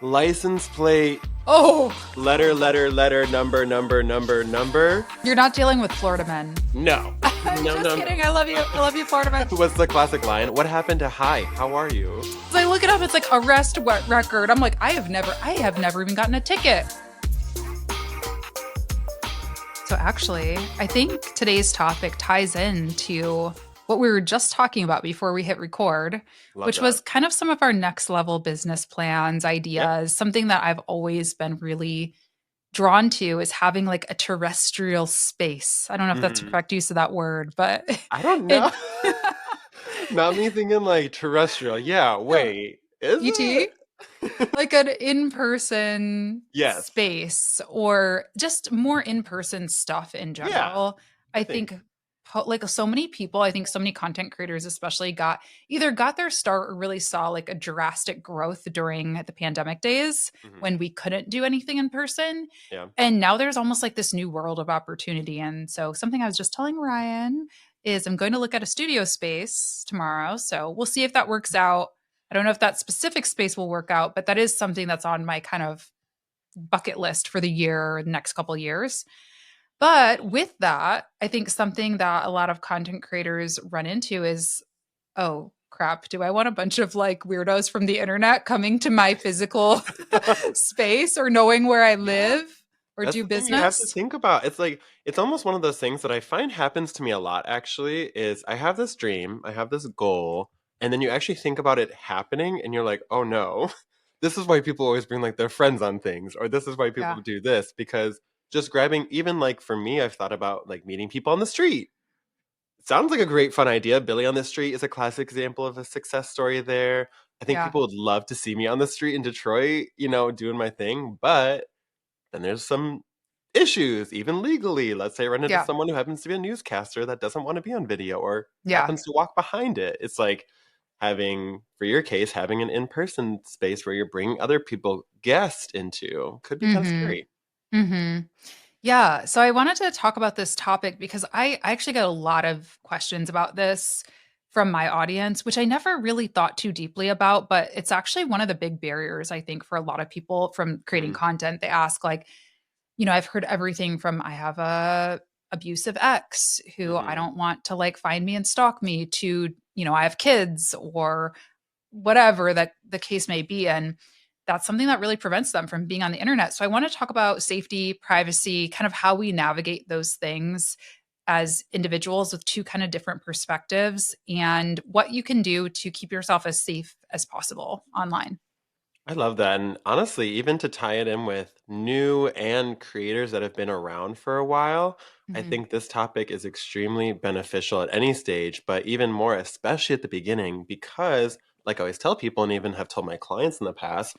License plate, Oh, letter, number. you're not dealing with Florida men. No. I'm No, just no, kidding. no. I love you. I love you, Florida men. What's the classic line? What happened to hi? How are you? So I look it up. It's like arrest record. I'm like, I have never even gotten a ticket. So actually, I think today's topic ties into what we were just talking about before we hit record, Love which that. was kind of some of our next level business plans, Yeah. ideas. Something that I've always been really drawn to is having like a terrestrial space. I don't know if that's the Hmm. correct use of that word, but I don't it know. Not me thinking like terrestrial. Yeah, wait. Is ET, it? like an in-person Yes. space or just more in-person stuff in Yeah, general. I I think. think like so many people, I think so many content creators especially got their start or really saw like a drastic growth during the pandemic days Hmm. when we couldn't do anything in person. Yeah. And now there's almost like this new world of opportunity. And so something I was just telling Ryan is I'm going to look at a studio space tomorrow. So we'll see if that works out. I don't know if that specific space will work out, but that is something that's on my kind of bucket list for the year, the next couple of years. But with that, I think something that a lot of content creators run into is, oh crap, do I want a bunch of like weirdos from the internet coming to my physical space or knowing where I Yeah. live or That's do the thing you have to business? think about. It's like it's almost one of those things that I find happens to me a lot actually is I have this dream, I have this goal, and then you actually think about it happening and you're like, "Oh no." This is why people always bring like their friends on things or this is why people Yeah. do this because just grabbing even like for me I've thought about like meeting people on the street. Sounds like a great fun idea. Billy on the Street is a classic example of a success story there. I think Yeah. people would love to see me on the street in Detroit, doing my thing, but then there's some issues, even legally. Let's say I run into Yeah. someone who happens to be a newscaster that doesn't want to be on video or Yeah. happens to walk behind it. It's like having, for your case, having an in-person space where you're bringing other people, guests into could be kind of Mhm. scary. Mhm. Yeah. So I wanted to talk about this topic because I actually got a lot of questions about this from my audience, which I never really thought too deeply about, but it's actually one of the big barriers, I think, for a lot of people from creating Mm, content. They ask, like, I've heard everything from I have a abusive ex who I hmm. don't want to like find me and stalk me to, I have kids or whatever that the case may be. And that's something that really prevents them from being on the internet. So I want to talk about safety, privacy, kind of how we navigate those things as individuals with two kind of different perspectives and what you can do to keep yourself as safe as possible online. I love that. And honestly, even to tie it in with new and creators that have been around for a while, I Mhm. think this topic is extremely beneficial at any stage, but even more, especially at the beginning, because, like I always tell people, and even have told my clients in the past,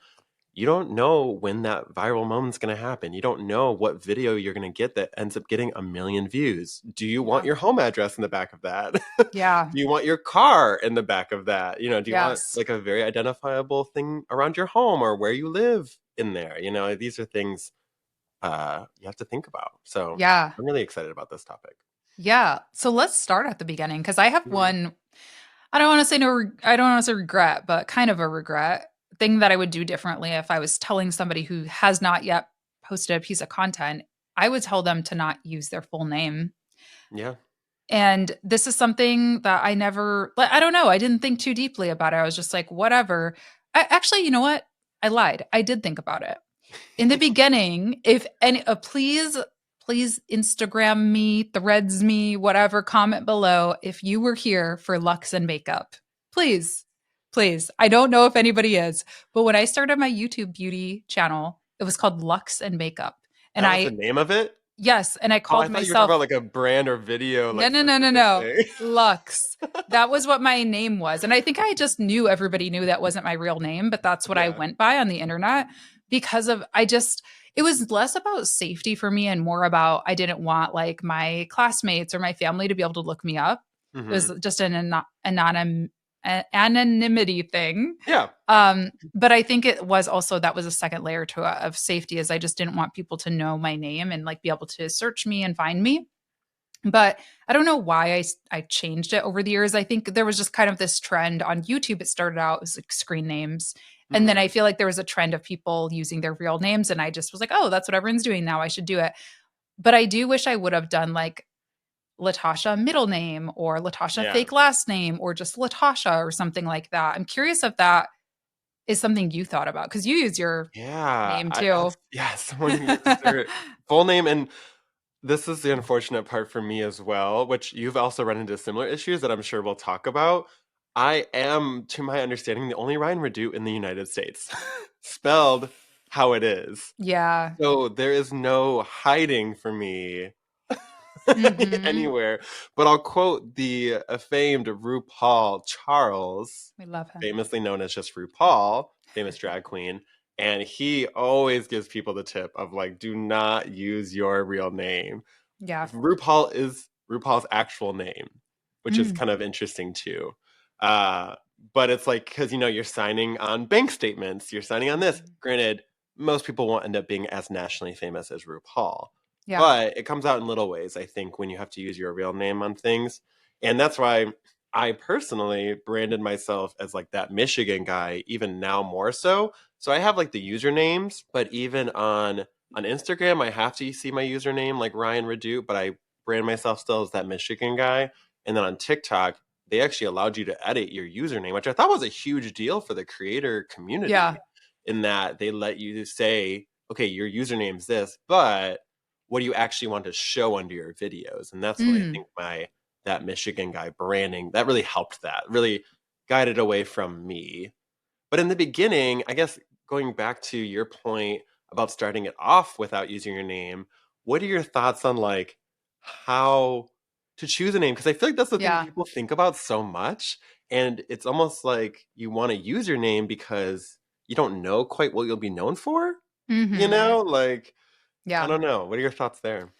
you don't know when that viral moment's going to happen. You don't know what video you're going to get that ends up getting a million views. Do you want Yeah. your home address in the back of that? Yeah. Do you want your car in the back of that? Do you want Yes. like a very identifiable thing around your home or where you live in there? These are things you have to think about. So Yeah. I'm really excited about this topic. Yeah. So let's start at the beginning because I have Mhm. one. I don't want to say I don't want to say regret, but kind of a regret thing that I would do differently if I was telling somebody who has not yet posted a piece of content. I would tell them to not use their full name. Yeah. And this is something that I never, like, I don't know. I didn't think too deeply about it. I was just like, whatever. Actually, you know what? I lied. I did think about it in the beginning. If any, please Instagram me, threads me, whatever, comment below if you were here for Lux and Makeup. Please, please. I don't know if anybody is, but when I started my YouTube beauty channel, it was called Lux and Makeup. And That was the name of it? yes, and I Oh, I called thought you were talking about myself like a brand or video no, like no, no, no, specific no. thing. Lux. That was what my name was. And I think I just knew everybody knew that wasn't my real name, but that's what I Yeah. went by on the internet because of it was less about safety for me and more about I didn't want like my classmates or my family to be able to look me up. It Hmm. was just an anonymity thing. Yeah. But I think it was also that was a second layer to of safety is I just didn't want people to know my name and like be able to search me and find me. But I don't know why I changed it over the years. I think there was just kind of this trend on YouTube. It started out as like screen names, And then I Mhm. feel like there was a trend of people using their real names. And I just was like, oh, that's what everyone's doing now. I should do it. But I do wish I would have done like Latasha middle name or Latasha Yeah. fake last name or just Latasha or something like that. I'm curious if that is something you thought about because you use your Yeah. name I too. as yeah, someone who uses their full name, and this is the unfortunate part for me as well, which you've also run into similar issues that I'm sure we'll talk about. I am, to my understanding, the only Ryan Redoute in the United States, spelled how it is. Yeah. So there is no hiding for me Hmm. anywhere. But I'll quote the famed RuPaul Charles, We love him. famously known as just RuPaul, famous drag queen. And he always gives people the tip of like, do not use your real name. Yeah. RuPaul is RuPaul's actual name, which is Mm. kind of interesting too. Uh, but it's like because you're signing on bank statements, you're signing on this. Mhm. Granted, most people won't end up being as nationally famous as RuPaul, Yeah. but it comes out in little ways. I think when you have to use your real name on things, and that's why I personally branded myself as like that Michigan guy, even now more so. So I have like the usernames, but even on Instagram, I have to see my username like Ryan Redoute, but I brand myself still as that Michigan guy. And then on TikTok, they actually allowed you to edit your username, which I thought was a huge deal for the creator Yeah. community, in that they let you say, okay, your username's this, but what do you actually want to show under your videos? And that's when I Mm. think my that Michigan guy branding that really helped, that really guided away from me. But in the beginning, I guess going back to your point about starting it off without using your name, what are your thoughts on like how to choose a name? Because I feel like that's the thing Yeah. people think about so much. And it's almost like you want to use your name because you don't know quite what you'll be known for. Hmm. Like, I Yeah. don't know. What are your thoughts there?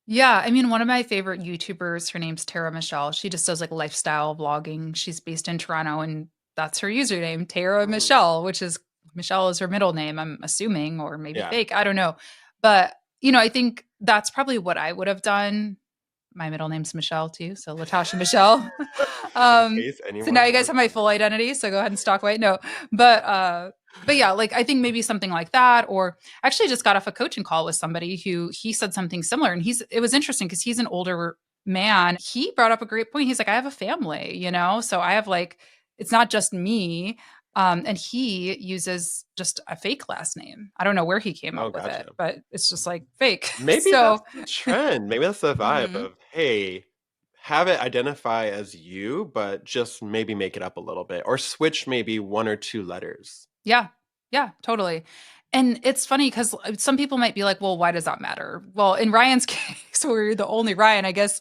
Yeah, I mean, one of my favorite YouTubers, her name's Tara Michelle. She just does like lifestyle vlogging. She's based in Toronto, and that's her username, Tara Mhm. Michelle, which is Michelle is her middle name, I'm assuming, or maybe Yeah. fake. I don't know. But, I think that's probably what I would have done. My middle name's Michelle too, so Latasha Michelle. In um, case so now anyone you guys have my full wonders. identity, so go ahead and stalk away. No, but yeah, like I think maybe something like that, or actually just got off a coaching call with somebody who he said something similar, and it was interesting because he's an older man. He brought up a great point. He's like, I have a family, so I have like it's not just me. And he uses just a fake last name. I don't know where he came Oh, up with it, gotcha. but it's just like fake. Maybe that's So, the trend. Maybe that's the vibe mhm. of, hey, have it identify as you, but just maybe make it up a little bit or switch maybe one or two letters. Yeah. Yeah, totally. And it's funny because some people might be like, well, why does that matter? Well, in Ryan's case, where you're the only Ryan, I guess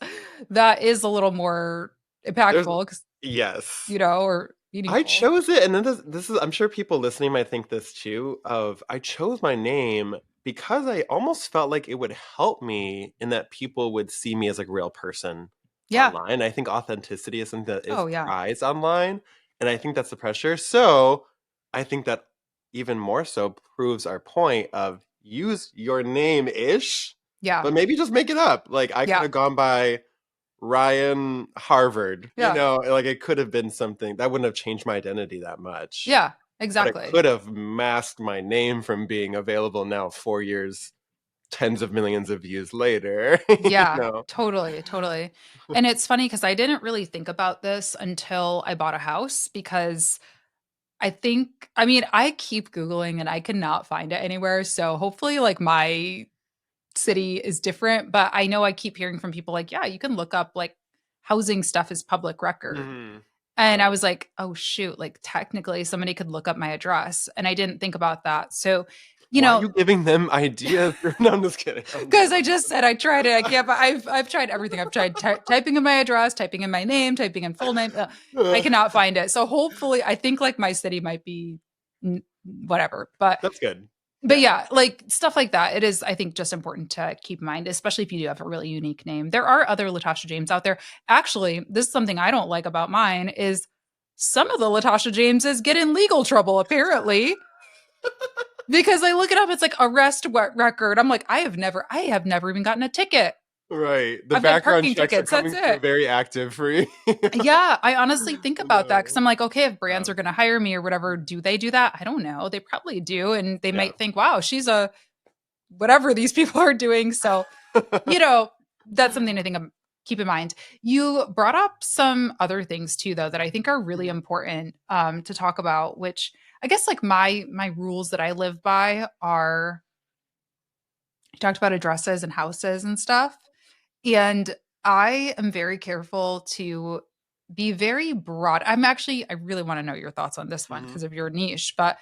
that is a little more There's, impactful because, yes. or I meaningful. chose it, and then this is I'm sure people listening might think this too, of I chose my name because I almost felt like it would help me in that people would see me as like a real person Yeah. online. I think authenticity is something that is Oh, yeah. prized online, and I think that's the pressure. So I think that even more so proves our point of use your name ish, Yeah. but maybe just make it up. Like I could Yeah. have gone by Ryan Harvard, Yeah. like it could have been something that wouldn't have changed my identity that much, Yeah. but it Exactly. could have masked my name from being available now 4 years, tens of millions of views later. you Yeah. know? Totally. Totally. And it's funny because I didn't really think about this until I bought a house because I mean, I keep Googling and I cannot find it anywhere. So hopefully, like, my city is different. But I know I keep hearing from people like, yeah, you can look up like housing stuff is public record. Mhm. And I Right. was like, oh, shoot, like, technically somebody could look up my address. And I didn't think about that. So, you Why are know, you giving them ideas? No, I'm just kidding. I'm because I joking. just said I tried it. I can't, but I've tried everything. I've tried typing in my address, typing in my name, typing in full name. I cannot find it. So hopefully, I think like my city might be whatever. That's good. But Yeah. yeah, like stuff like that. It is, I think, just important to keep in mind, especially if you do have a really unique name. There are other Latasha James out there. Actually, this is something I don't like about mine is some of the Latasha Jameses get in legal trouble apparently because I look it up. It's like arrest record. I'm like, I have never even gotten a ticket. Right. The I've got background parking checks are tickets. That's coming through it. very active for you. Yeah, I honestly think about that because No. I'm like, okay, if brands Yeah. are going to hire me or whatever, do they do that? I don't know. They probably do. And they Yeah. might think, wow, she's a whatever these people are doing. So, you know, that's something I think keep in mind. You brought up some other things too, though, that I think are really Mhm. important to talk about, which I guess like my rules that I live by are you talked about addresses and houses and stuff. And I am very careful to be very broad. I really want to know your thoughts on this one Mhm. because of your niche, but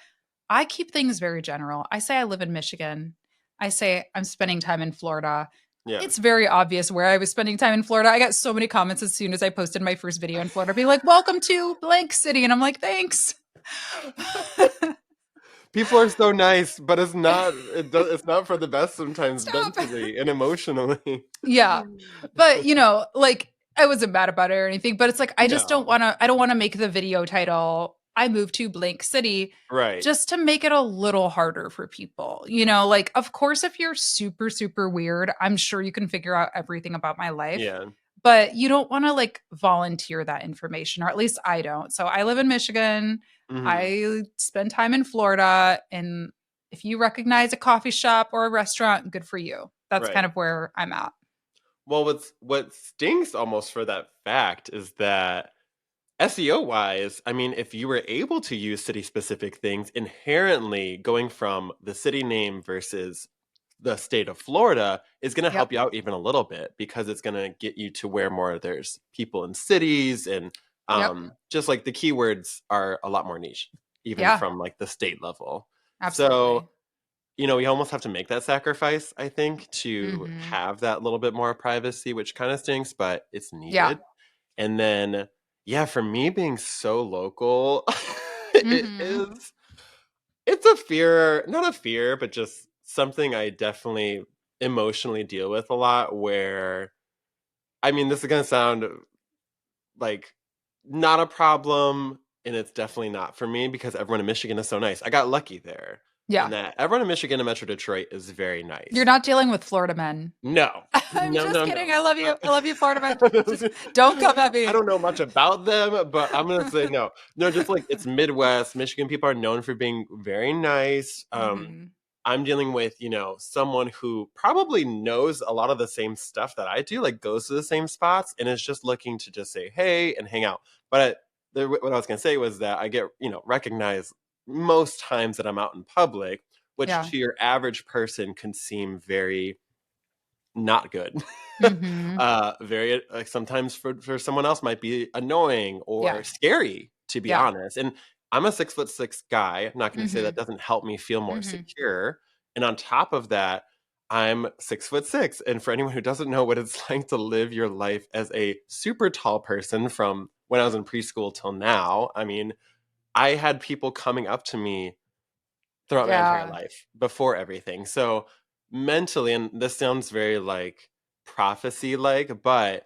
I keep things very general. I say I live in Michigan. I say I'm spending time in Florida. Yeah. It's very obvious where I was spending time in Florida. I got so many comments as soon as I posted my first video in Florida, being like, "Welcome to blank city," and I'm like, "Thanks." People are so nice, but it's not for the best sometimes Stop. mentally and emotionally. Yeah. But, like I wasn't mad about it or anything, but it's like No. I don't want to make the video title I moved to blank city Right. just to make it a little harder for people. Like of course if you're super super weird, I'm sure you can figure out everything about my life, Yeah. but you don't want to like volunteer that information or at least I don't. So I live in Michigan. Mhm. I spend time in Florida and if you recognize a coffee shop or a restaurant, good for you. That's kind Right. of where I'm at. Well, what stinks almost for that fact is that SEO wise, I mean, if you were able to use city specific things, inherently going from the city name versus the state of Florida is going to Yep. help you out even a little bit because it's going to get you to where more there's people in cities and Yep. just like the keywords are a lot more niche, even Yeah. from like the state level. So Absolutely. we almost have to make that sacrifice, I think, to Mhm. have that little bit more privacy, which kind of stinks, but it's Yeah. needed. And then, yeah, for me being so local, it Mhm. is, it's a fear, not a fear, but just something I definitely emotionally deal with a lot. Where, I mean, this is going to sound like not a problem, and it's definitely not for me because everyone in Michigan is so nice. I got lucky there, Yeah. and that everyone in Michigan and Metro Detroit is very You're nice. not dealing with Florida men. No, I'm no, just no, kidding. no. I love you. I love you, Florida men. Just I don't come at me. don't know much about them, but I'm gonna say no. No, just like it's Midwest. Michigan people are known for being very nice. Mhm. I'm dealing with, someone who probably knows a lot of the same stuff that I do, like goes to the same spots and is just looking to just say hey and hang out. But what I was gonna say was that I get, recognized most times that I'm out in public, which Yeah. to your average person can seem very not good. Mhm. Very like sometimes for someone else might be annoying or Yeah. scary, to be Yeah. honest. And I'm a 6'6" guy. I'm not going to say that Mhm. doesn't help me feel more Mhm. secure. And on top of that, I'm 6'6". And for anyone who doesn't know what it's like to live your life as a super tall person from when I was in preschool till now, I mean, I had people coming up to me throughout my entire Yeah. life before everything. So mentally, and this sounds very like prophecy like, but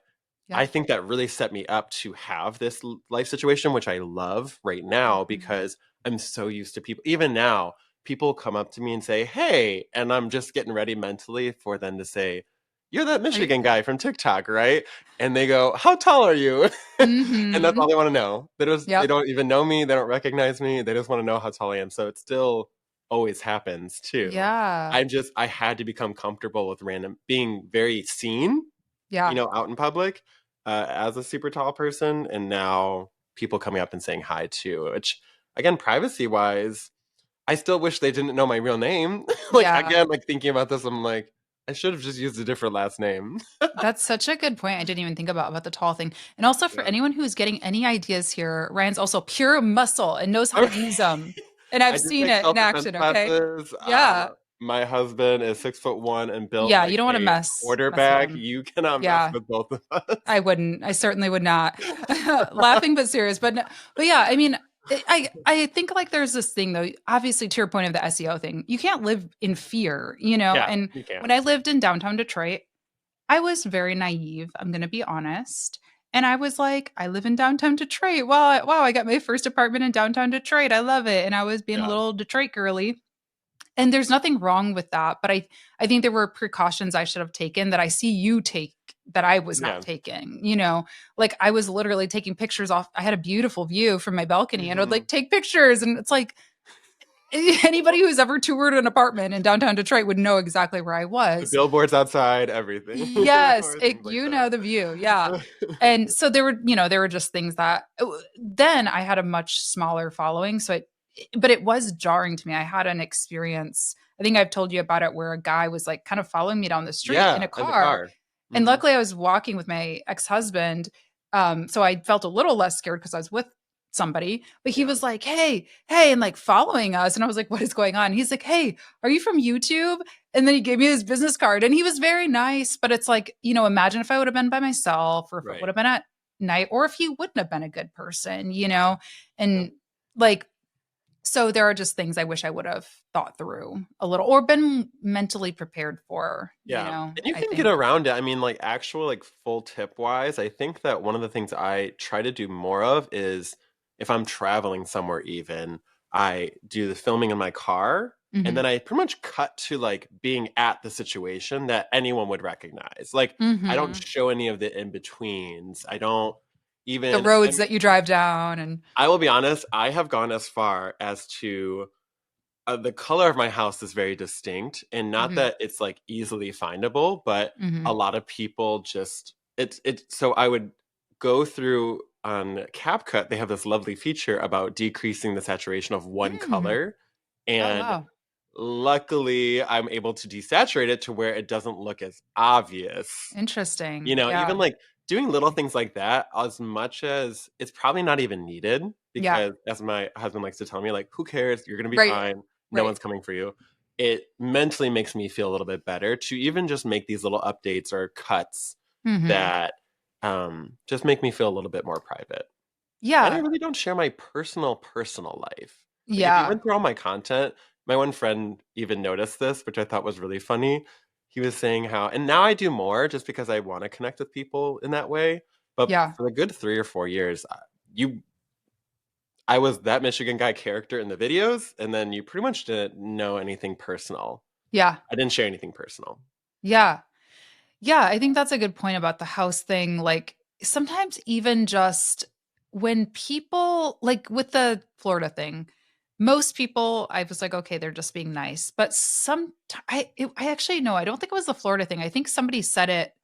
Yeah. I think that really set me up to have this life situation, which I love right now Mhm. because I'm so used to people. Even now, people come up to me and say, "Hey," and I'm just getting ready mentally for them to say, "You're that Are you Michigan guy from TikTok, right?" And they go, "How tall are you?" And that's all Mhm. they want to know. They Yep. don't even know me. They don't recognize me. They just want to know how tall I am. So it still always happens too. Yeah. I had to become comfortable with random being very seen, Yeah. out in public, as a super tall person, and now people coming up and saying hi too. Which again, privacy wise, I still wish they didn't know my real name. Like Yeah. again, like thinking about this, I'm like, I should have just used a different last name. That's such a good point. I didn't even think about the tall thing. And also for Yeah. anyone who's getting any ideas here, Ryan's also pure muscle and knows how to Okay. use them. And I've I did seen take it in self-defense action, okay? classes. Yeah. My husband is 6'1" and built Yeah, like you don't want to a mess with quarterback. him. You cannot mess Yeah. with both of us. I wouldn't. I certainly would not. Laughing but serious. But yeah, I mean, I think like there's this thing though. Obviously, to your point of the SEO thing, you can't live in fear, Yeah, And you when can't. I lived in downtown Detroit, I was very naive. I'm going to be honest. And I was like, I live in downtown Detroit. Wow, I got my first apartment in downtown Detroit. I love it. And I was being a Yeah. little Detroit girly. And there's nothing wrong with that, but I think there were precautions I should have taken that I see you take that I was not Yeah. taking, you know. Like I was literally taking pictures off. I had a beautiful view from my balcony and I would Hmm. like take pictures, and it's like anybody who's ever toured an apartment in downtown Detroit would know exactly where I The was. billboards outside, everything, Yes, or it, things like you know that. the view. Yeah. And so there were, you know, there were just things that then I had a much smaller following. So but it was jarring to me. I had an experience. I think I've told you about it where a guy was like kind of following me down the street in Yeah, a in the car. car. And Hmm. luckily I was walking with my ex-husband. So I felt a little less scared because I was with somebody, but he Yeah. was like, hey, hey, and like following us. And I was like, what is going on? He's like, hey, are you from YouTube? And then he gave me his business card and he was very nice. But it's like, you know, imagine if I would have been by myself or if it would Right. have been at night or if he wouldn't have been a good person, you know? Yeah. And like, so there are just things I wish I would have thought through a little or been mentally prepared for, you Yeah. know, And you I can get think. around it. I mean, like actual like full tip wise, I think that one of the things I try to do more of is if I'm traveling somewhere even, I do the filming in my car and Hmm. then I pretty much cut to like being at the situation that anyone would recognize. Like I don't Hmm. show any of the in-betweens. I don't The even roads that you drive down and, I will be honest, I have gone as far as to the color of my house is very distinct, and not hmm that it's like easily findable, but a hmm lot of people just it's so I would go through on CapCut, they have this lovely feature about decreasing the saturation of one mm. color, Oh, and wow. luckily I'm able to desaturate it to where it doesn't look as obvious. You Interesting. know, even Yeah. like doing little things like that, as much as it's probably not even needed, Yeah. because as my husband likes to tell me, like, who cares? You're gonna be Right. fine. No Right. one's coming for you. It mentally makes me feel a little bit better to even just make these little updates or cuts Hmm. that just make me feel a little bit more private. And I Yeah. really don't share my personal life. Like if you Yeah. went through all my content, my one friend even noticed this, which I thought was really funny. He was saying how, and now I do more just because I want to connect with people in that way. But Yeah. for a good 3 or 4 years, you, I was that Michigan guy character in the videos, and then you pretty much didn't know anything personal. Yeah. I didn't share anything personal. Yeah. Yeah, I think that's a good point about the house thing. Like sometimes even just when people like with the Florida thing, most people I was like, okay, they're just being nice. But I actually no, I don't think it was the Florida thing. I think somebody said it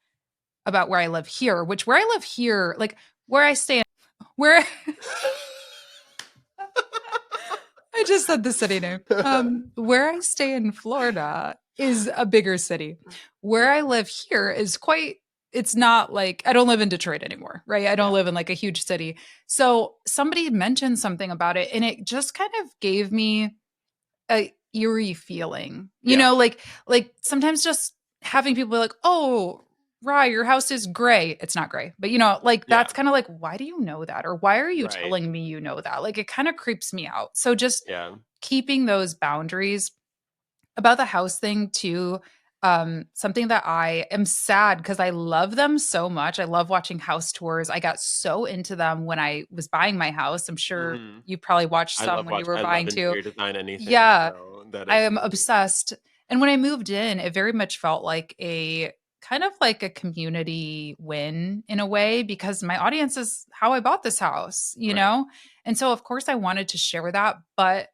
about where I live here, which where I live here, like where I stay where I just said the city name. Where I stay in Florida is a bigger city. Where I Yeah. live here is quite, it's not like, I don't live in Detroit anymore, right? I don't Yeah. live in like a huge city. So somebody mentioned something about it and it just kind of gave me a eerie feeling. You Yeah. know, like sometimes just having people be like, "Oh, Rye, your house is gray." It's not gray. But you know, like Yeah. that's kind of like, why do you know that? Or why are you Right. telling me you know that? Like it kind of creeps me out. So just Yeah. keeping those boundaries about the house thing too. Something that I am sad because I love them so much. I love watching house tours. I got so into them when I was buying my house. I'm sure Hmm. you probably watched some when you were I love buying too. interior design, anything, Yeah, so that I is am really obsessed. And when I moved in, it very much felt like a kind of like a community win in a way because my audience is how I bought this house, you right. know? And so, of course, I wanted to share that. But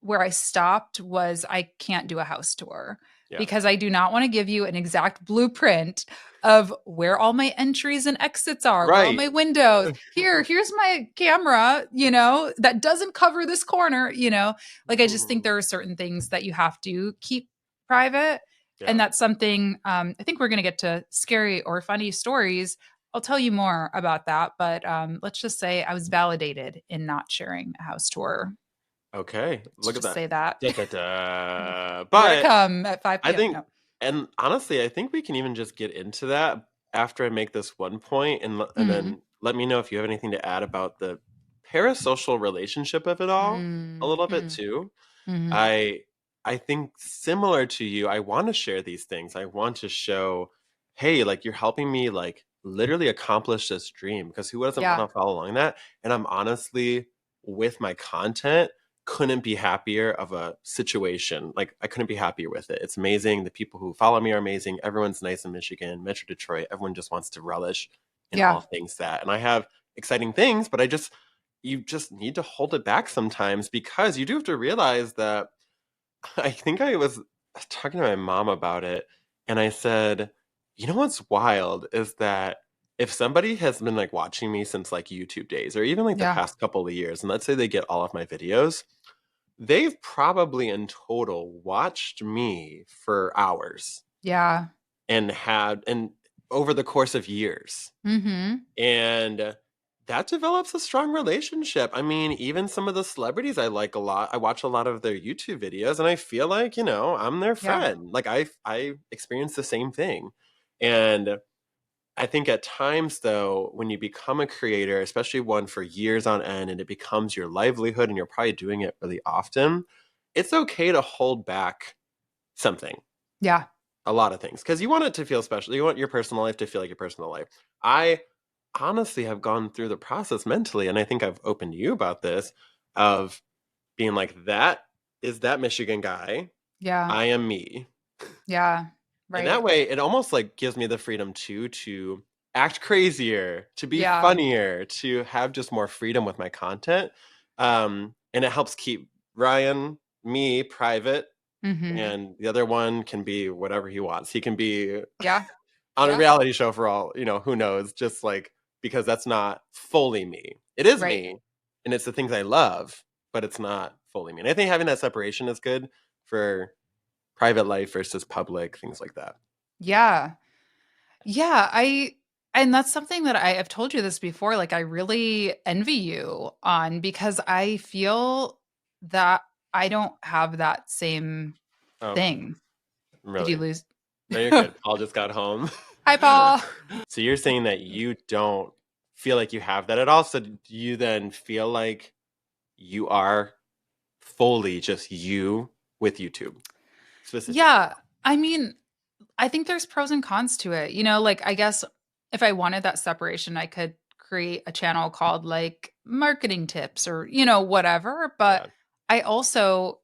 where I stopped was I can't do a house tour Yeah. because I do not want to give you an exact blueprint of where all my entries and exits are, where all Right. my windows. Here's my camera, you know, that doesn't cover this corner, you know. Like I just think Mhm. there are certain things that you have to keep private. Yeah. And that's something I think we're going to get to scary or funny stories. I'll tell you more about that. But let's just say I was validated in not sharing a house tour. Okay. Let's Look at just that. say that. Da, da, da. More to But come at I 5 p.m. think, No. and honestly, I think we can even just get into that after I make this one point, and Mm, then let me know if you have anything to add about the parasocial relationship of it all a mm, little bit mm, too. mm, I I think similar to you, I want to share these things. I want to show, hey, like you're helping me like literally accomplish this dream because who doesn't want yeah. to follow along that? And I'm honestly with my content couldn't be happier of a situation. Like I couldn't be happier with it. It's amazing. The people who follow me are amazing. Everyone's nice in Michigan, Metro Detroit. Everyone just wants to relish in Yeah. all things that. And I have exciting things, but you just need to hold it back sometimes because you do have to realize that I think I was talking to my mom about it, and I said, you know what's wild is that if somebody has been like watching me since like YouTube days or even like the Yeah. past couple of years, and let's say they get all of my videos, they've probably in total watched me for hours Yeah. and over the course of years. Mhm. And that develops a strong relationship. I mean, even some of the celebrities I like a lot, I watch a lot of their YouTube videos and I feel like, I'm their Yeah. friend. Like I experience the same thing. And I think at times though, when you become a creator, especially one for years on end and it becomes your livelihood and you're probably doing it really often, it's okay to hold back something, Yeah. a lot of things, because you want it to feel special. You want your personal life to feel like your personal life. I honestly have gone through the process mentally, and I think I've opened to you about this, of being like, that is that Michigan guy. Yeah. I am me. Yeah. And that Right. way it almost like gives me the freedom too to act crazier, to be Yeah. funnier, to have just more freedom with my content. And it helps keep Ryan, me, private, Mhm. and the other one can be whatever he wants. He can be Yeah. on a Yeah. reality show for all, who knows, just like because that's not fully me. It is Right. me and it's the things I love, but it's not fully me. And I think having that separation is good for private life versus public, things like that. Yeah. Yeah, and that's something that I have told you this before, like I really envy you on because I feel that I don't have that same Oh, thing. Did you really? lose? No, you're good. Paul just got home. Hi, Paul. So you're saying that you don't feel like you have that at all. So do you then feel like you are fully just you with YouTube specifically? Yeah, I mean, I think there's pros and cons to it. Like I guess if I wanted that separation, I could create a channel called like marketing tips or, whatever. But Yeah. I also,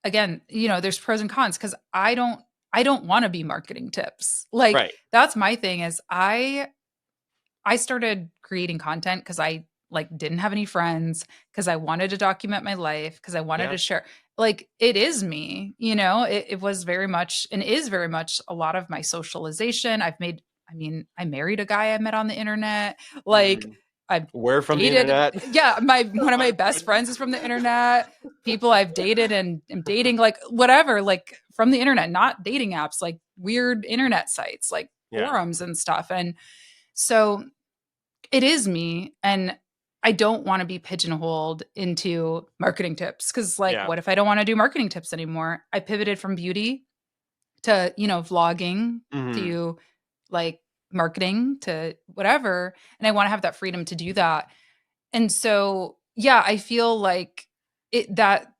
again, there's pros and cons because I don't want to be marketing tips. Like Right. that's my thing is I started creating content because I like didn't have any friends, because I wanted to document my life, because I wanted Yeah. to share. Like it is me, it was very much and is very much a lot of my socialization. I mean, I married a guy I met on the internet. Like Mm. I've We're from the dated, internet. yeah, my one of my Our best friends. friends is from the internet. People I've dated and am dating, like whatever, like from the internet, not dating apps, like weird internet sites, like Yeah. forums and stuff. And so it is me, and I don't want to be pigeonholed into marketing tips because, like, Yeah. what if I don't want to do marketing tips anymore? I pivoted from beauty to, vlogging Hmm. to like marketing to whatever. And I want to have that freedom to do that. And so, yeah, I feel like that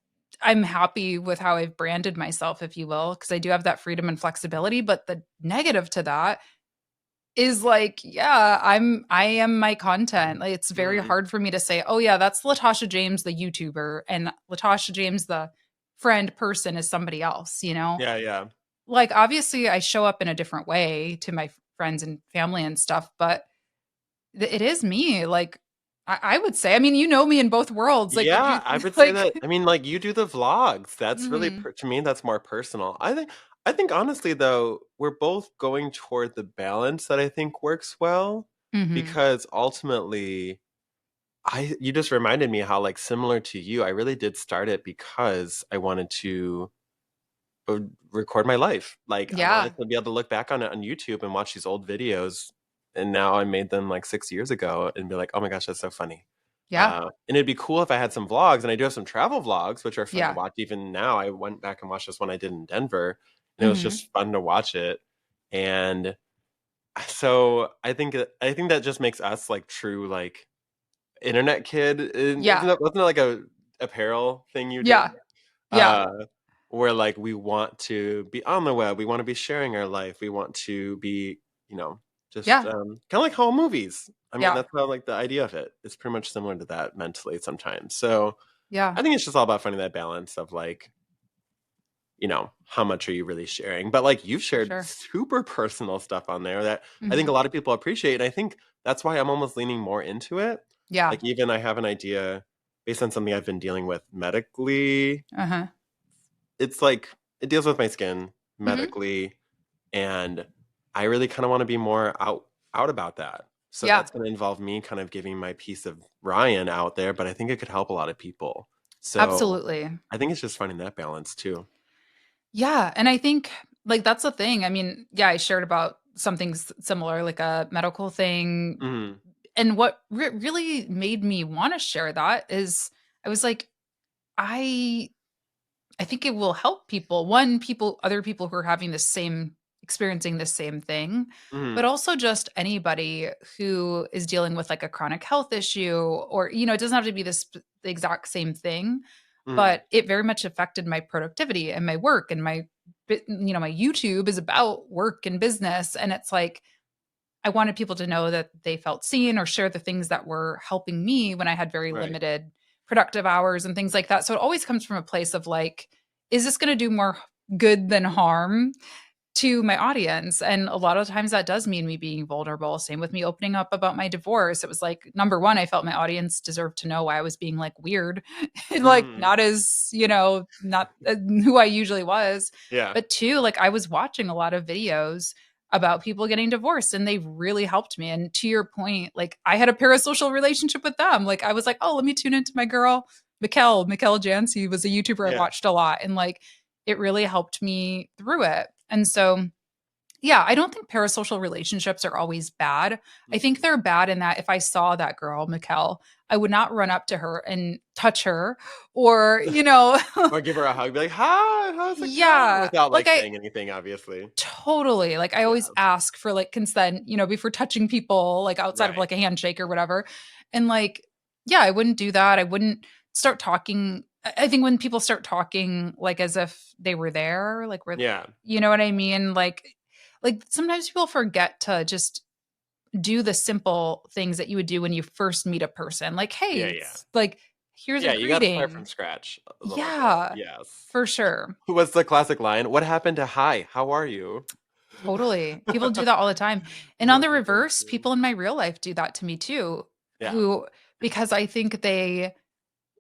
I'm happy with how I've branded myself, if you will, because I do have that freedom and flexibility. But the negative to that is like, yeah, I am my content. Like, it's very Hmm. hard for me to say, oh yeah, that's Latasha James, the YouTuber, and Latasha James, the friend person, is somebody else. Yeah. Yeah. Like, obviously, I show up in a different way to my friends and family and stuff, but it is me. Like, I would say, I mean, you know me in both worlds. Like, if Yeah, you I would say like, that. I mean, like you do the vlogs. That's really hmm to me. That's more personal. I think honestly though, we're both going toward the balance that I think works well hmm because ultimately, you just reminded me how like similar to you. I really did start it because I wanted to uh, record my life. Like I yeah, wanted to be able to look back on it on YouTube and watch these old videos, and now I made them like 6 years ago and be like, oh my gosh, that's so funny. yeah, And it'd be cool if I had some vlogs, and I do have some travel vlogs, which are fun to yeah, watch. Even now, I went back and watched this one I did in Denver, and it was hmm just fun to watch it. And so I think that just makes us like true like internet kid. And yeah, wasn't it like a apparel thing you did? yeah, yeah, Uh, where like we want to be on the web, we want to be sharing our life, we want to be, just yeah, kind of like home movies. I mean, yeah. that's how like the idea of it is pretty much similar to that mentally sometimes. So Yeah, I think it's just all about finding that balance of like, how much are you really sharing? But like you've for shared sure. super personal stuff on there that I think Hmm. a lot of people appreciate. And I think that's why I'm almost leaning more into it. Yeah. Like even I have an idea based on something I've been dealing with medically. Uh-huh. It's like it deals with my skin Hmm. medically, and I really kind of want to be more out about that. So Yeah, that's going to involve me kind of giving my piece of Ryan out there, but I think it could help a lot of people. So absolutely. I think it's just finding that balance too. Yeah, and I think like that's the thing. I mean, yeah, I shared about something similar, like a medical thing, Hmm. and what really made me want to share that is I was like, I I think it will help people. One, other people who are having the same experiencing the same thing, but Hmm. also just anybody who is dealing with like a chronic health issue or, it doesn't have to be the exact same thing, Hmm. but it very much affected my productivity and my work and my YouTube is about work and business. And it's like, I wanted people to know that they felt seen or share the things that were helping me when I had very Right. limited productive hours and things like that. So it always comes from a place of like, is this going to do more good than harm to my audience? And a lot of times that does mean me being vulnerable. Same with me opening up about my divorce. It was like, number one, I felt my audience deserved to know why I was being like weird and like Hmm. not as, not who I usually was. Yeah. But two, like I was watching a lot of videos about people getting divorced and they really helped me. And to your point, like I had a parasocial relationship with them. Like I was like, oh, let me tune into my girl, Mikkel Jancy was a YouTuber I Yeah. watched a lot. And like it really helped me through it. And so yeah, I don't think parasocial relationships are always bad. I think Mhm. they're bad in that if I saw that girl, Mikkel, I would not run up to her and touch her or, Or give her a hug, be like, "Hi, how's it going?" yeah, Without like like I saying anything, obviously. totally, like I always Yeah. ask for like consent, before touching people, like outside of Right. like a handshake or whatever. And like, yeah, I wouldn't do that. I wouldn't start talking. I think when people start talking like as if they were there, like we're, Yeah. you know what I mean? Like sometimes people forget to just do the simple things that you would do when you first meet a person. Like, hey, Yeah. Yeah. it's like, here's a Yeah. You got to start from greeting. scratch a little bit. Yeah, Yes. for sure. What's the classic line? What happened to "Hi, how are you"? Totally. People do that all the time. And on No, the thank reverse, you. people in my real life do that to me too, Yeah. who, because I think they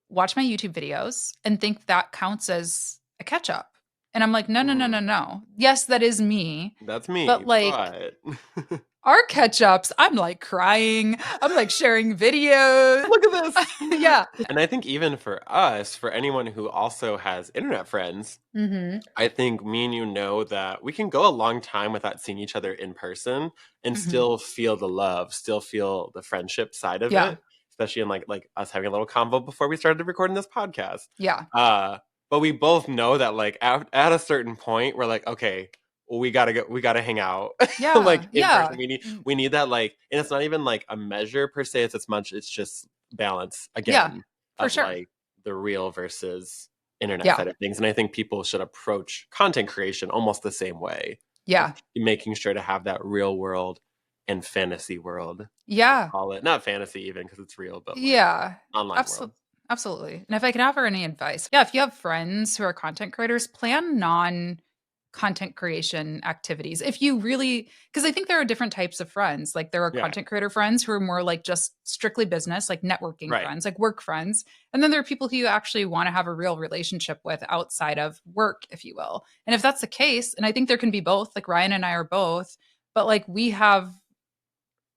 watch my YouTube videos and think that counts as a catch up. And I'm like, no, no, no, no, Mhm. no. Yes, that is me. That's me, But like but our catch ups, I'm like crying. I'm like sharing videos. look at this. Yeah. And I think even for us, for anyone who also has internet friends, Hmm. I think me and you know that we can go a long time without seeing each other in person and Hmm. still feel the love, still feel the friendship side of Yeah. it, especially in like us having a little convo before we started recording this podcast. Yeah. Uh, but we both know that like at a certain point, we're like, okay, well, we gotta hang out Yeah. like in person. Yeah. We need that like, and it's not even like a measure per se. It's as much. It's just balance Yeah. again For of sure. like the real versus internet Yeah. side of things. And I think people should approach content creation almost the same way of Yeah. making sure to have that real world and fantasy world. We'll Yeah. call it not fantasy even because it's real, but like Yeah, online world. absolutely. Absolutely. And if I can offer any advice, yeah, if you have friends who are content creators, plan non content creation activities. If you really, because I think there are different types of friends. Like there are Yeah. content creator friends who are more like just strictly business, like networking Right. friends, like work friends. And then there are people who you actually want to have a real relationship with outside of work, if you will. And if that's the case, and I think there can be both, like Ryan and I are both, but like we have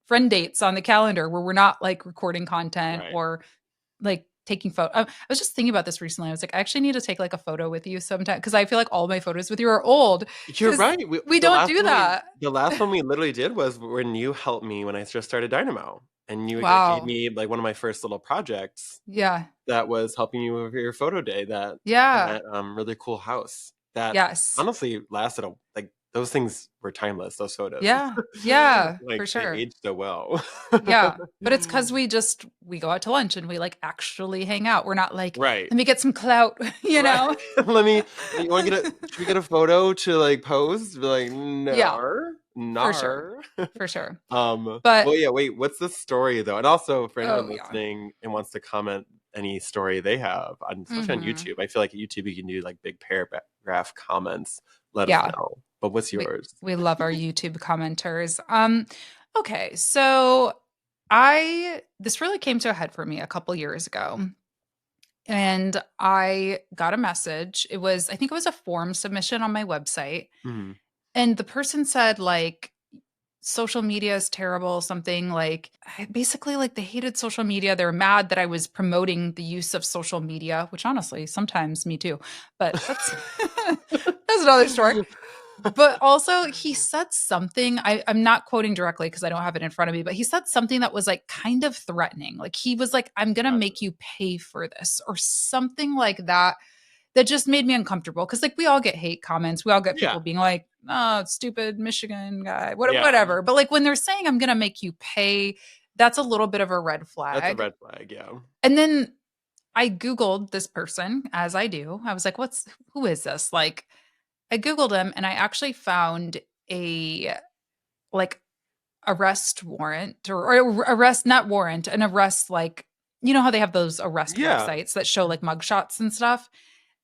friend dates on the calendar where we're not like recording content Right. or like taking photo. I was just thinking about this recently. I was like, I actually need to take like a photo with you sometime because I feel like all my photos with you are old You're because right. we don't do that. The last one we literally did was when you helped me when I just started Dynamo, and you gave Wow. me like one of my first little projects Yeah. that was helping you with your photo day that on Yeah. that really cool house that Yes. honestly lasted like those things were timeless. Those photos, Yeah. Yeah. like For they sure. aged so well. Yeah. But it's because we go out to lunch and we like actually hang out. We're not like, Right. let me get some clout, you Right. know? You want to should we get a photo to like post? Be like, Yeah, nar, for sure. nar. For sure. But Well, yeah, wait, what's the story though? And also for anyone oh yeah. listening and wants to comment, any story they have, especially on Hmm. YouTube. I feel like at YouTube you can do like big paragraph comments. Let us Yeah. know. But what's We yours? we love our YouTube commenters. Okay, so I this really came to a head for me a couple years ago. And I got a message. I think it was a form submission on my website. Hmm. And the person said, like, social media is terrible, something like basically like they hated social media. They're mad that I was promoting the use of social media, which honestly, sometimes me too. But that's that's another story. But also he said something, I'm not quoting directly because I don't have it in front of me, but he said something that was like kind of threatening. Like he was like, I'm gonna Gotcha. make you pay for this or something like that. That just made me uncomfortable because like we all get hate comments. We all get Yeah. people being like, oh, stupid Michigan guy, Yeah. whatever. But like when they're saying I'm gonna make you pay, that's a little bit of a red That's a flag. red flag. Yeah. And then I Googled this person, as I do. I was like, who is this? Like, I Googled him and I actually found a like arrest warrant or arrest, not warrant, an arrest, like, you know how they have those arrest Yeah. websites that show like mugshots and stuff.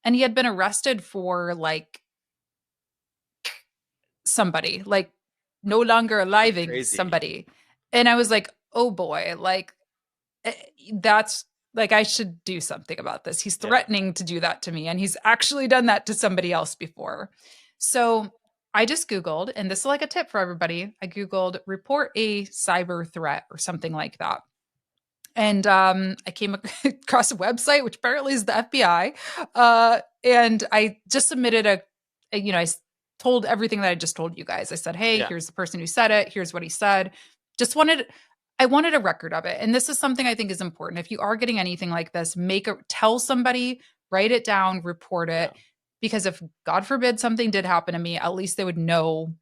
And he had been arrested for like somebody, like no longer That's aliving crazy. somebody. And I was like, oh boy, like eh, that's like I should do something about this. He's Yeah. threatening to do that to me, and he's actually done that to somebody else before. So I just Googled, and this is like a tip for everybody. I Googled report a cyber threat or something like that. And I came across a website, which apparently is the FBI. And I just submitted I told everything that I just told you guys. I said, hey, Yeah. here's the person who said it. Here's what he said. Just wanted, I wanted a record of it. And this is something I think is important. If you are getting anything like this, tell somebody, write it down, report Yeah. it. Because if God forbid something did happen to me, at least they would know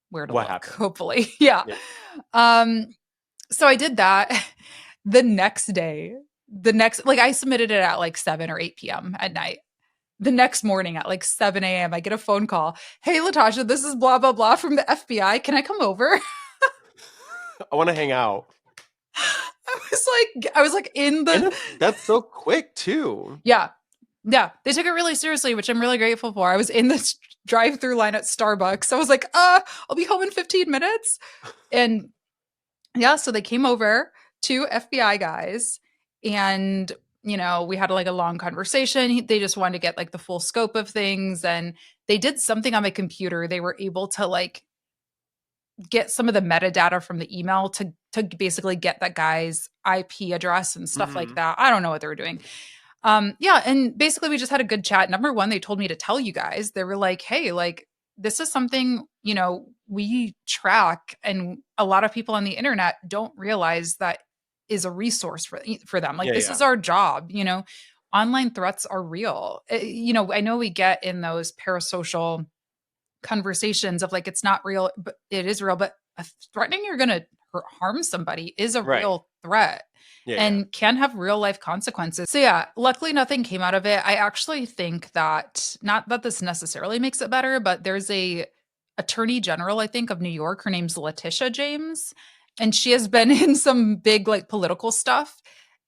where to What look, happened? hopefully. Yeah. Yeah. Um, so I did that. The next day, like I submitted it at like 7 or 8 p.m. at night. The next morning at like 7 a.m., I get a phone call. Hey, Latasha, this is blah, blah, blah from the FBI. Can I come over? I want to hang out. I was like in And the, that's so quick too. yeah, yeah. They took it really seriously, which I'm really grateful for. I was in this drive through line at Starbucks. I was like, I'll be home in 15 minutes. And yeah, so they came over, two FBI guys, and we had like a long conversation. They just wanted to get like the full scope of things, and they did something on my computer. They were able to like get some of the metadata from the email to basically get that guy's IP address and stuff like Hmm. that. I don't know what they were doing. Yeah, and basically we just had a good chat. Number one, they told me to tell you guys. They were like, hey, like this is something, we track, and a lot of people on the internet don't realize that is a resource for them. Like Yeah. this Yeah. is our job. Online threats are real. I know we get in those parasocial conversations of like it's not real, but it is real. But threatening you're going to harm somebody is a Right. real threat Yeah. Yeah. and can have real life consequences. So yeah, luckily nothing came out of it. I actually think that, not that this necessarily makes it better, but there's a attorney general, I think, of New York. Her name's Letitia James, and she has been in some big like political stuff.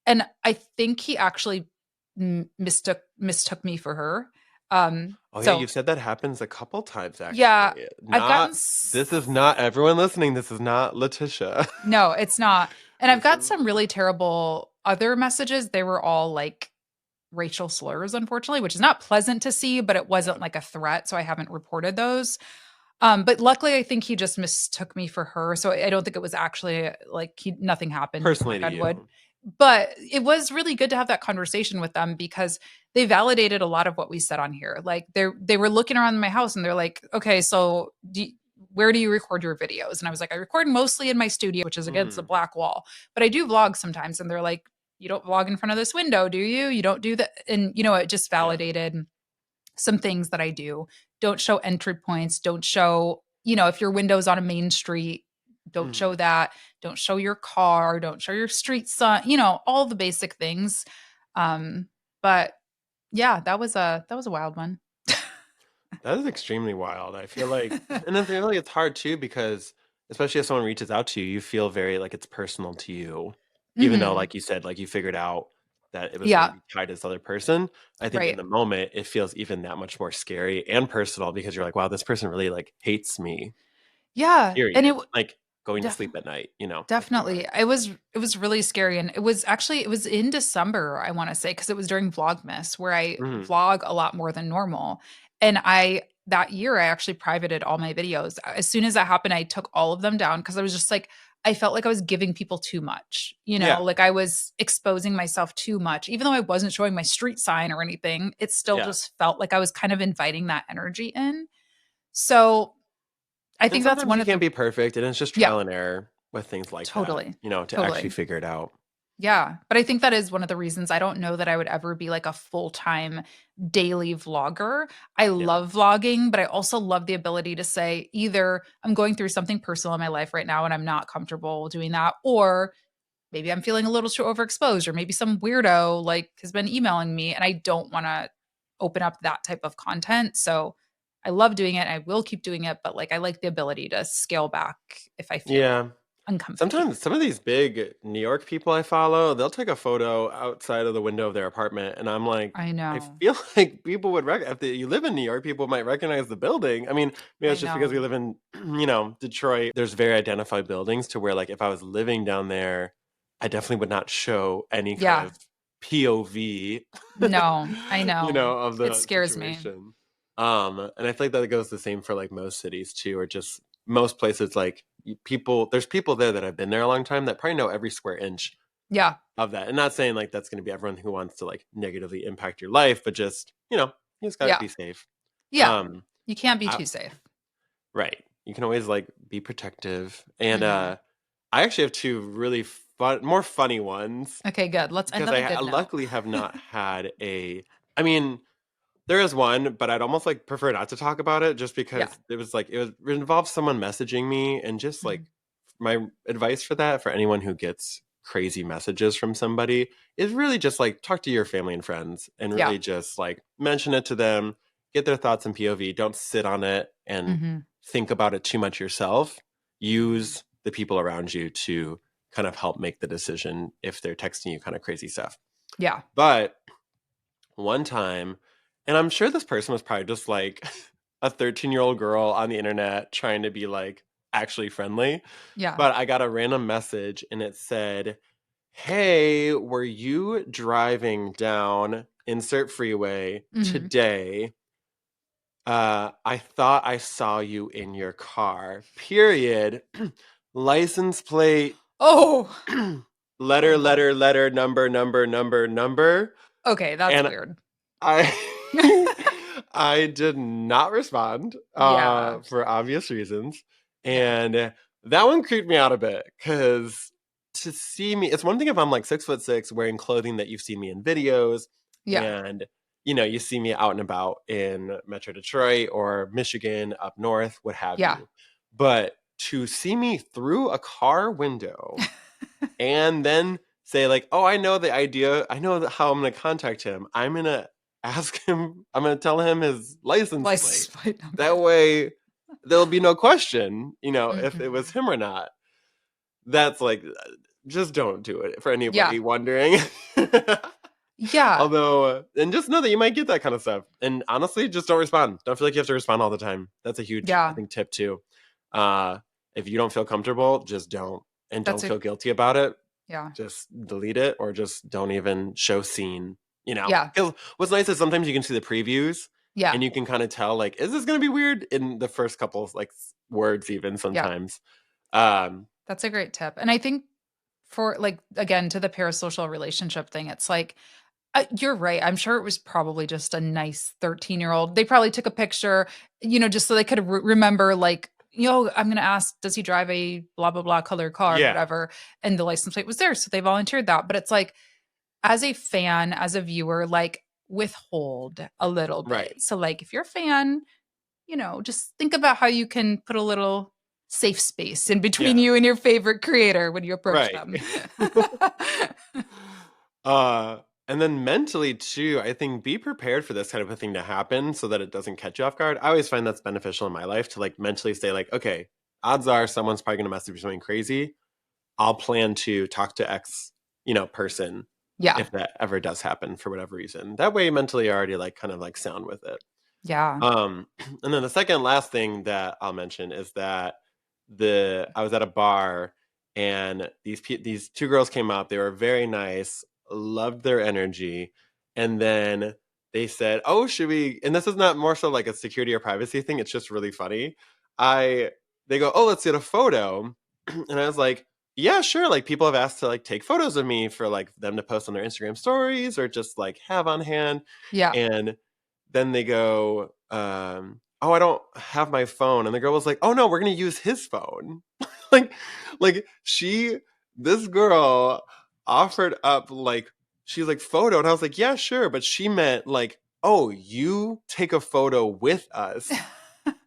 And I think he actually mistook me for her. Oh yeah, So you've said that happens a couple times yeah, actually. I've gotten Not This is not everyone listening. This is not Letitia. no, it's not. And I've This got is some really terrible other messages. They were all like racial slurs, unfortunately, which is not pleasant to see, but it yeah, wasn't like a threat, so I haven't reported those. But luckily, I think he just mistook me for her, so I don't think it was actually like nothing happened. personally Knock to on wood. you. But it was really good to have that conversation with them because they validated a lot of what we said on here. Like they were looking around my house and they're like, okay, so where do you record your videos? And I was like, I record mostly in my studio, which is against the Hmm. black wall, but I do vlog sometimes. And they're like, you don't vlog in front of this window, do you? You don't do that. And it just Yeah. validated some things that I do. Don't show entry points. Don't show, if your window's on a main street, don't show Hmm. that. Don't show your car. Don't show your street sign, all the basic things. Um, but yeah, that was a wild one. That is extremely wild. I feel like, and I feel like it's hard too because, especially if someone reaches out to you, you feel very like it's personal to you, even though, Hmm. like you said, like you figured out. that it was going to Yeah. be tied to this other person, I think in Right. the moment it feels even that much more scary and personal because you're like, wow, this person really like hates me, Yeah. And period. Like going to def- sleep at night, if they want. definitely it was really scary, and it was in December, I want to say, because it was during Vlogmas where I Hmm. vlog a lot more than normal. And I that year I actually privated all my videos. As soon as that happened, I took all of them down because I was just like, I felt like I was giving people too much, Yeah. like I was exposing myself too much. Even though I wasn't showing my street sign or anything, it still Yeah. just felt like I was kind of inviting that energy in. So I And think that's sometimes one you of can't the be perfect, and it's just yeah, trial and error with things like that, totally. to actually Totally. figure it out. Yeah, but I think that is one of the reasons I don't know that I would ever be like a full-time daily vlogger. I Yeah. love vlogging, but I also love the ability to say either I'm going through something personal in my life right now and I'm not comfortable doing that, or maybe I'm feeling a little too overexposed, or maybe some weirdo like has been emailing me and I don't want to open up that type of content. So I love doing it. I will keep doing it, but like I like the ability to scale back if I feel Yeah. uncomfy. Sometimes some of these big New York people I follow, they'll take a photo outside of the window of their apartment, and I'm like, I I know. feel like people would you live in New York, people might recognize the building. I mean, maybe I it's just because we know. live in, Detroit. There's very identified buildings to where, like, if I was living down there, I definitely would not show any kind Yeah. of POV, No, I know. of It the scares me. situation. And I feel like that goes the same for like most cities too, or just most places. Like there's people there that have been there a long time that probably know every square inch Yeah. of that. And not saying like that's going to be everyone who wants to like negatively impact your life, but just you just got to Yeah. be safe. Yeah. Um, You can't be I, too safe. right. You can always like be protective. And Mhm. I actually have two really more funny ones Okay, good. Let's end because on a I good note. luckily have not had a. I mean, there is one, but I'd almost like prefer not to talk about it just Yeah. because it involves someone messaging me, and just like Mhm. my advice for that for anyone who gets crazy messages from somebody is really just like talk to your family and friends and Yeah. really just like mention it to them, get their thoughts and POV. Don't sit on it and Mhm. think about it too much yourself. Use the people around you to kind of help make the decision if they're texting you kind of crazy stuff. Yeah. But one time, and I'm sure this person was probably just like a 13-year-old girl on the internet trying to be like actually friendly. Yeah. But I got a random message and it said, "Hey, were you driving down insert freeway Mhm. today? I thought I saw you in your car. Period. License plate, Oh. Oh boy. letter, number." Okay, that's And weird. I I did not respond Yeah. for obvious reasons. Yeah. And that one creeped me out a bit because to see me, it's one thing if I'm like 6'6" wearing clothing that you've seen me in videos, Yeah. and you see me out and about in Metro Detroit or Michigan up north, what have Yeah. you. But to see me through a car window and then say like, "Oh, I know the idea. I know how I'm going to contact him. I'm going to ask him. I'm going to tell him his license License plate. plate number. That way, there'll be no question, if it was Mhm. him or not." That's like, just don't do it for Yeah. anybody wondering. Yeah. Although, and just know that you might get that kind of stuff. And honestly, just don't respond. Don't feel like you have to respond all the time. That's a huge, I Yeah. think, tip too. Uh, if you don't feel comfortable, just don't, and That's don't a feel guilty about it. yeah. Just delete it or just don't even show scene, Yeah. Because what's nice is sometimes you can see the previews Yeah. and you can kind of tell, like, is this going to be weird in the first couple of like words, even Yeah. sometimes. Um, That's a great tip. And I think for like again to the parasocial relationship thing, it's like you're right. I'm sure it was probably just a nice 13-year-old. They probably took a picture, just so they could remember, like, I'm going to ask, does he drive a blah, blah, blah color car or yeah, whatever? And the license plate was there. So they volunteered that. But it's like, as a fan, as a viewer, like, withhold a little right. bit. So, like, if you're a fan, just think about how you can put a little safe space in between Yeah, you and your favorite creator when you approach right. them. uh, and then mentally too, I think be prepared for this kind of a thing to happen so that it doesn't catch you off guard. I always find that's beneficial in my life to like mentally say like, okay, odds are someone's probably going to message me something crazy. I'll plan to talk to X, person Yeah. if that ever does happen for whatever reason. That way mentally you're already like kind of like sound with it. Yeah. Um, and then the second last thing that I'll mention is that I was at a bar and these two girls came up. They were very nice, loved their energy, and then they said, "Oh, should we?" And this is not more so like a security or privacy thing. It's just really funny. I They go, "Oh, let's get a photo," and I was like, "Yeah, sure." Like people have asked to like take photos of me for like them to post on their Instagram stories or just like have on hand, Yeah. and then they go, "Oh, I don't have my phone," and the girl was like, "Oh no, we're gonna use his phone." like, like this girl offered up like she's like photo, and I was like, "Yeah, sure," but she meant like, "Oh, you take a photo with us,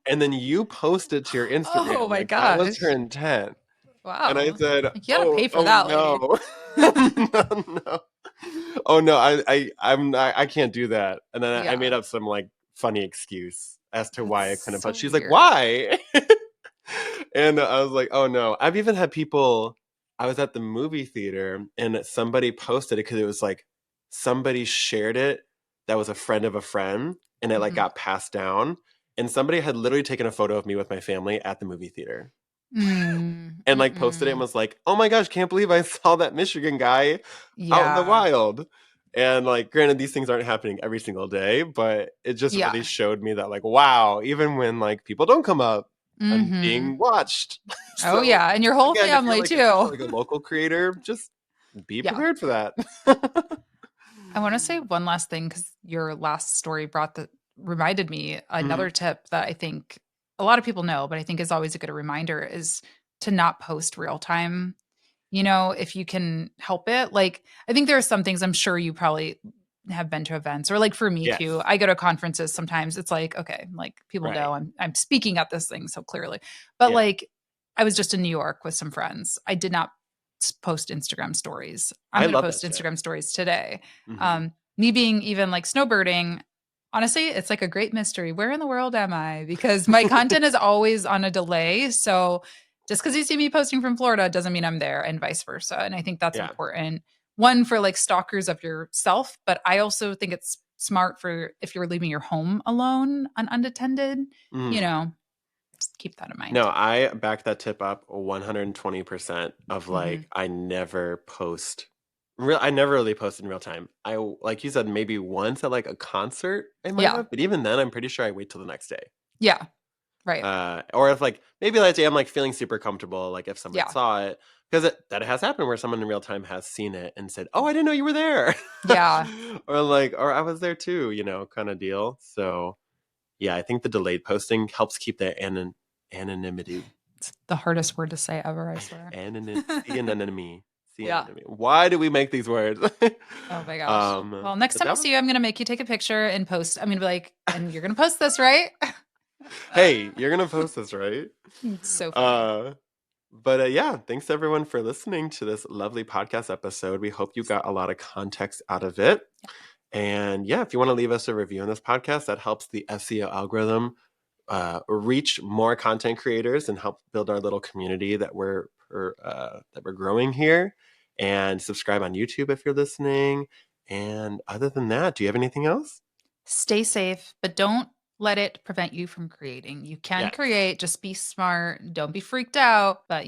and then you post it to your Oh Instagram." my Like that was her gosh. intent, and I Wow. said, You gotta "Oh, pay for oh that, lady. no, no, no." Oh no, I'm not, I can't do that. And then I made Yeah. up some like funny excuse as to That's why I couldn't so post. She's like, weird. "Why?" And I was like, "Oh no." I've even had people. I was at the movie theater and somebody posted it because it was like somebody shared it that was a friend of a friend, and it like Mhm. got passed down. And somebody had literally taken a photo of me with my family at the movie theater Mm, and like posted it and mm-mm. was like, "Oh my gosh, can't believe I saw that Michigan guy out in the Yeah. wild." And like, granted, these things aren't happening every single day, but it just really Yeah. showed me that, like, wow, even when like people don't come up, I'm Mhm. being watched. Oh, So yeah, and your whole again, family if you're too. like a local creator, just be Yeah. prepared for that. I wanna say one last thing because your last story reminded me Mhm. another tip that I think a lot of people know, but I think is always a good reminder is to not post real time. If you can help it. Like, I think there are some things I'm sure you probably have been to events or like for me too. Yes. I go to conferences sometimes. It's like, okay, like people know Right. I'm speaking at this thing so clearly. But Yeah. like I was just in New York with some friends. I did not post Instagram stories. I'm I going to love that post tip. Instagram stories today. Hmm. Me being even like snowbirding, honestly, it's like a great mystery. Where in the world am I? Because my content is always on a delay. So just because you see me posting from Florida doesn't mean I'm there and vice versa. And I think that's Yeah. important. One for like stalkers of yourself, but I also think it's smart for if you're leaving your home alone and unattended, you Mhm. know, just keep that in No, mind. I back that tip up 120% of Hmm. like I never really post in real time. Like you said, maybe once at like a concert I might Yeah. have, but even then I'm pretty sure I wait till the next day. Yeah. Right. Or if like maybe that day I'm like feeling super comfortable, like if someone Yeah. saw it, because that has happened where someone in real time has seen it and said, "Oh, I didn't know you were there," Yeah. or like, or I was there too, kind of deal. So yeah, I think the delayed posting helps keep that anonymity. It's the hardest word to say ever, I swear. Anonymity. Yeah. Why do we make these words? Oh my gosh. Well, next But time I that was see you, I'm going to make you take a picture and post. I'm going to be like, and you're going to post this, right? hey, you're gonna post this, right? It's so funny. Uh, but yeah, thanks everyone for listening to this lovely podcast episode. We hope you got a lot of context out of it. And yeah, if you want to leave us a review on this podcast, that helps the SEO algorithm reach more content creators and help build our little community that we're growing here. And subscribe on YouTube if you're listening. And other than that, do you have anything else? Stay safe, but don't let it prevent you from creating. You can Yes. create, just be smart. Don't be freaked out, but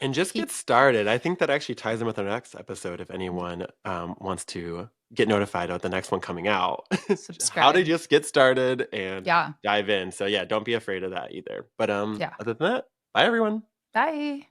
And just get keep started. I think that actually ties in with our next episode if anyone wants to get notified of the next one coming out. How to subscribe. just get started and Yeah. dive in. So yeah, don't be afraid of that either. But Yeah. other than that, bye everyone. Bye.